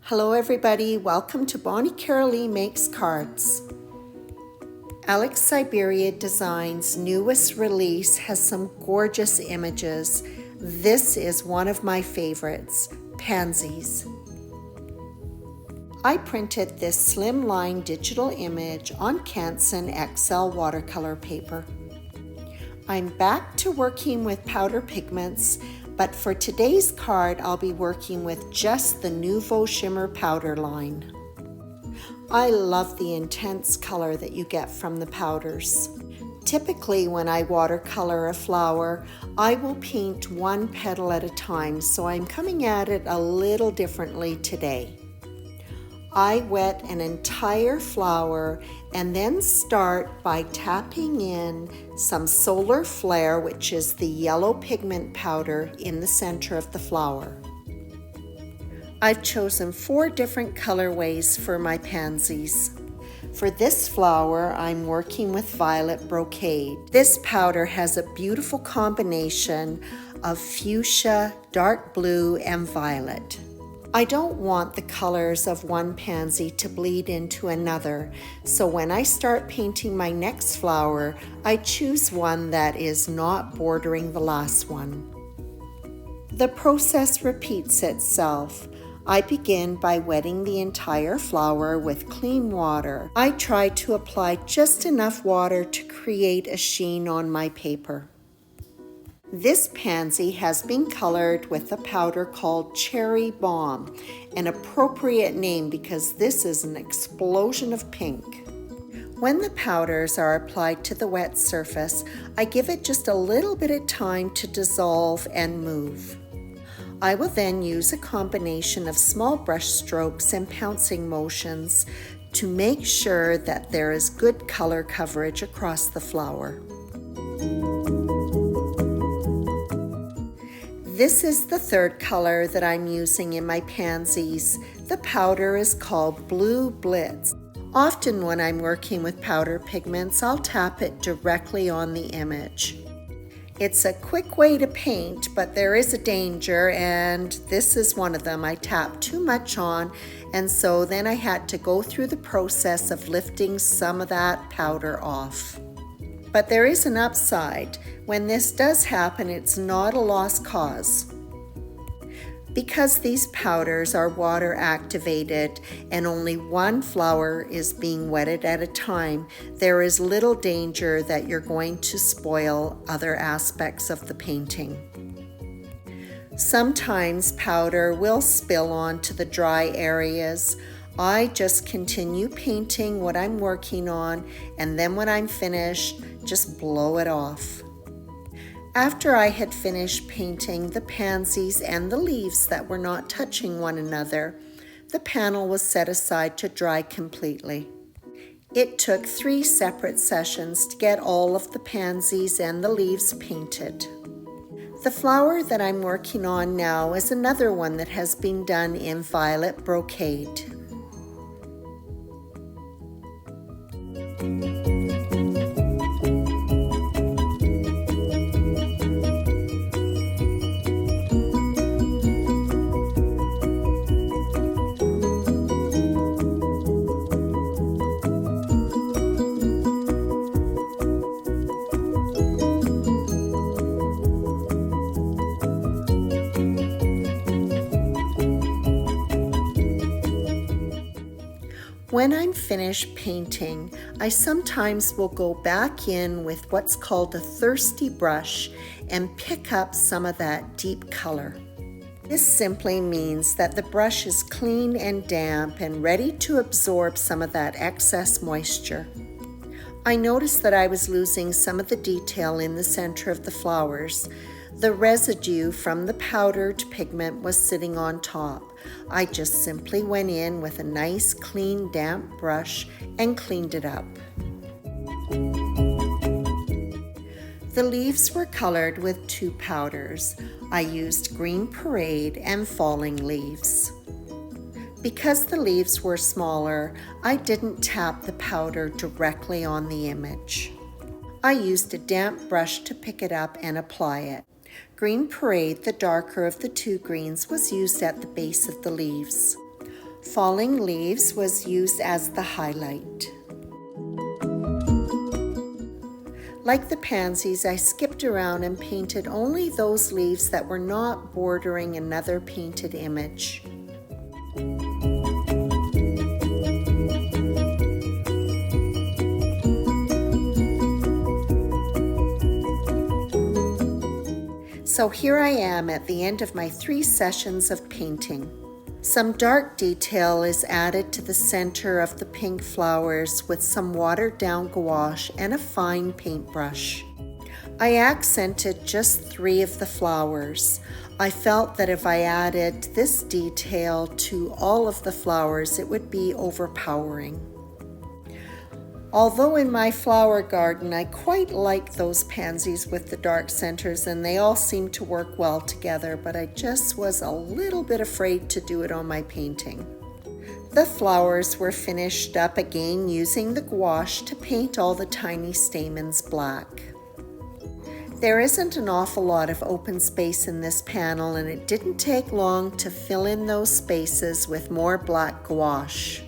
Hello everybody, welcome to Bonnie Carolee Makes Cards. ALEX Syberia Designs' newest release has some gorgeous images. This is one of my favorites, pansies. I printed this slimline digital image on Canson XL watercolor paper. I'm back to working with powder pigments, but for today's card, I'll be working with just the Nuvo Shimmer Powder line. I love the intense color that you get from the powders. Typically, when I watercolor a flower, I will paint one petal at a time, so I'm coming at it a little differently today. I wet an entire flower and then start by tapping in some solar flare, which is the yellow pigment powder in the center of the flower. I've chosen 4 different colorways for my pansies. For this flower, I'm working with violet brocade. This powder has a beautiful combination of fuchsia, dark blue, and violet. I don't want the colors of one pansy to bleed into another, so when I start painting my next flower, I choose one that is not bordering the last one. The process repeats itself. I begin by wetting the entire flower with clean water. I try to apply just enough water to create a sheen on my paper. This pansy has been colored with a powder called Cherry Bomb, an appropriate name because this is an explosion of pink. When the powders are applied to the wet surface, I give it just a little bit of time to dissolve and move. I will then use a combination of small brush strokes and pouncing motions to make sure that there is good color coverage across the flower. This is the 3rd color that I'm using in my pansies. The powder is called Blue Blitz. Often when I'm working with powder pigments, I'll tap it directly on the image. It's a quick way to paint, but there is a danger, and this is one of them. I tapped too much on, and so then I had to go through the process of lifting some of that powder off. But there is an upside. When this does happen, it's not a lost cause. Because these powders are water activated and only one flower is being wetted at a time, there is little danger that you're going to spoil other aspects of the painting. Sometimes powder will spill onto the dry areas. I just continue painting what I'm working on, and then when I'm finished, just blow it off. After I had finished painting the pansies and the leaves that were not touching one another, the panel was set aside to dry completely. It took 3 separate sessions to get all of the pansies and the leaves painted. The flower that I'm working on now is another one that has been done in violet brocade. When I'm finished painting, I sometimes will go back in with what's called a thirsty brush and pick up some of that deep color. This simply means that the brush is clean and damp and ready to absorb some of that excess moisture. I noticed that I was losing some of the detail in the center of the flowers. The residue from the powdered pigment was sitting on top. I just simply went in with a nice clean damp brush and cleaned it up. The leaves were colored with 2 powders. I used Green Parade and Falling Leaves. Because the leaves were smaller, I didn't tap the powder directly on the image. I used a damp brush to pick it up and apply it. Green Parade, the darker of the 2 greens, was used at the base of the leaves. Falling Leaves was used as the highlight. Like the pansies, I skipped around and painted only those leaves that were not bordering another painted image. So here I am at the end of my 3 sessions of painting. Some dark detail is added to the center of the pink flowers with some watered down gouache and a fine paintbrush. I accented just 3 of the flowers. I felt that if I added this detail to all of the flowers, it would be overpowering. Although in my flower garden, I quite like those pansies with the dark centers and they all seem to work well together, but I just was a little bit afraid to do it on my painting. The flowers were finished up again using the gouache to paint all the tiny stamens black. There isn't an awful lot of open space in this panel, and it didn't take long to fill in those spaces with more black gouache.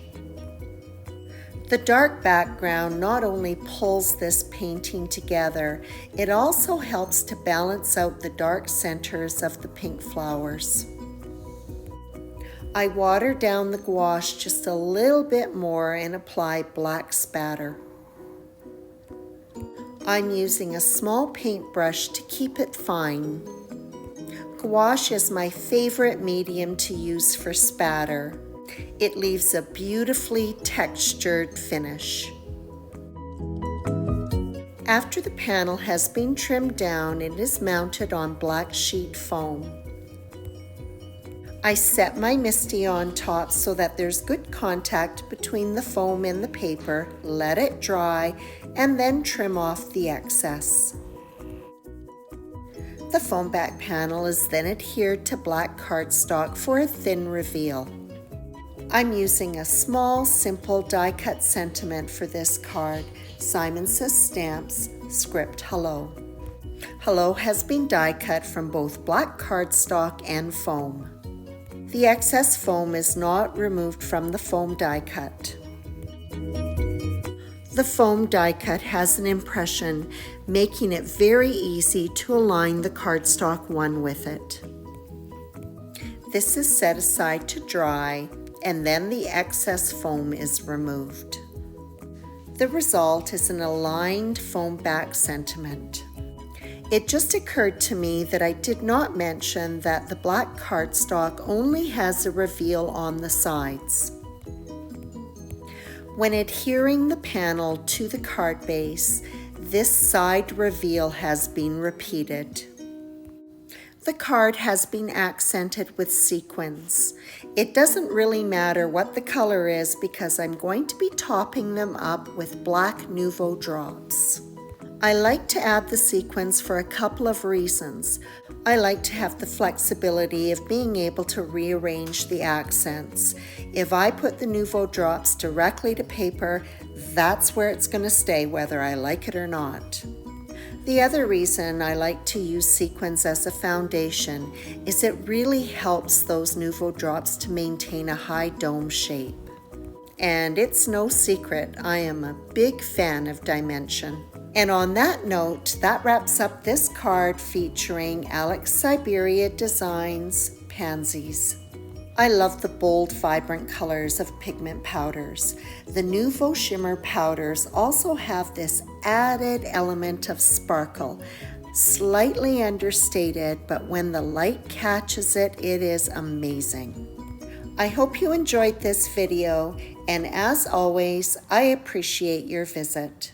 The dark background not only pulls this painting together, it also helps to balance out the dark centers of the pink flowers. I water down the gouache just a little bit more and apply black spatter. I'm using a small paintbrush to keep it fine. Gouache is my favorite medium to use for spatter. It leaves a beautifully textured finish. After the panel has been trimmed down, it is mounted on black sheet foam. I set my MISTI on top so that there's good contact between the foam and the paper, let it dry, and then trim off the excess. The foam back panel is then adhered to black cardstock for a thin reveal. I'm using a small, simple die-cut sentiment for this card, Simon Says Stamps, script Hello. Hello has been die-cut from both black cardstock and foam. The excess foam is not removed from the foam die-cut. The foam die-cut has an impression, making it very easy to align the cardstock one with it. This is set aside to dry, and then the excess foam is removed. The result is an aligned foam back sentiment. It just occurred to me that I did not mention that the black cardstock only has a reveal on the sides. When adhering the panel to the card base, this side reveal has been repeated. The card has been accented with sequins. It doesn't really matter what the color is because I'm going to be topping them up with black Nuvo drops. I like to add the sequins for a couple of reasons. I like to have the flexibility of being able to rearrange the accents. If I put the Nuvo drops directly to paper, that's where it's going to stay whether I like it or not. The other reason I like to use sequins as a foundation is it really helps those Nuvo drops to maintain a high dome shape. And it's no secret, I am a big fan of dimension. And on that note, that wraps up this card featuring ALEX SYBERIA Designs Pansies. I love the bold, vibrant colors of Pigment Powders. The Nuvo Shimmer Powders also have this added element of sparkle, slightly understated, but when the light catches it, it is amazing. I hope you enjoyed this video, and as always, I appreciate your visit.